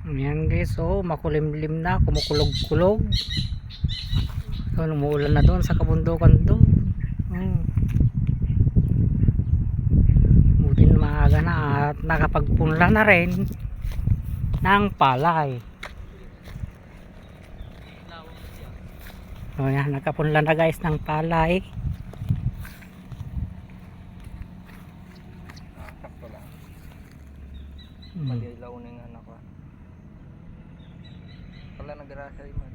Ayan guys, oh, makulimlim na, kumukulog-kulog. So, umuulan na doon sa kabundukan doon. Buti na maaga na at nakapagpunla na rin ng palay. So, yan, nakapunla na guys ng palay. Sakto lang. Mag-ilaw na yung anak ko. Wala nagrasa man.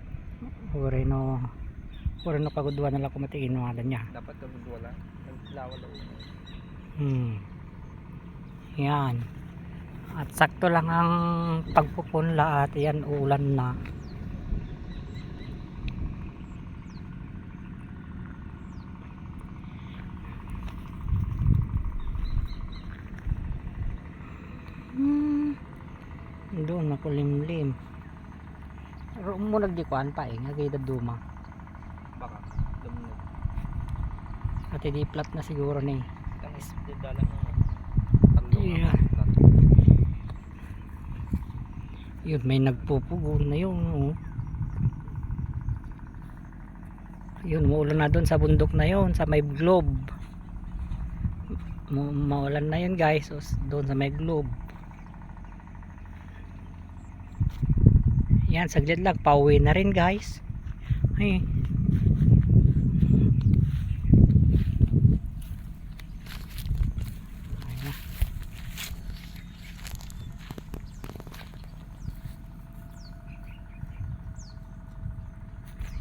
Uri no kagudwa na lang kumatiin ng ala niya. Dapat kagudwa lang. Naglawa-law. Yan. At sakto lang ang pagpupunla at yan ulan na. Doon makulimlim. Pero mo nagdikuan pa nga kay daduma. Baka lumunod. At di plat na siguro ni. Kanis dala ng talong. Yeah. Yun, may nagpupugon na yun. Oh. Yun, maulan na doon sa bundok na yun, sa may globe. Maulan na yun guys, so, doon sa may globe. Yan, saglit lang, pauwi na rin guys. Ay.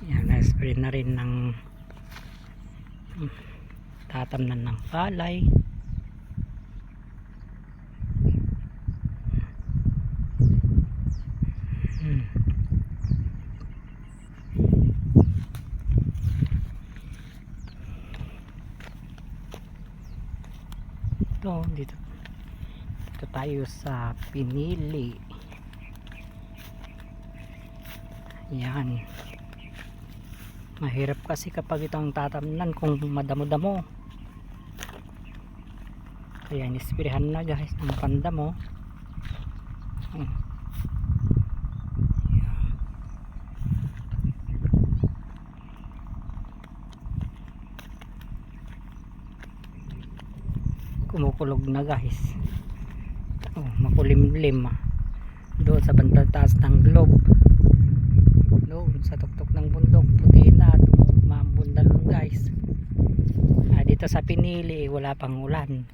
Yan, na-spray na rin ng tatamnan ng palay. Dito tayo sa Pinili. Yan, mahirap kasi kapag itong tatamnan kung madamo-damo, kaya inispirahan na guys ng pandamo. Kumukulog na guys. Makulimlim doon sa bandang taas ng globe, doon sa tuktok ng bundok, puti na at umambundal guys. Dito sa Pinili wala pang ulan.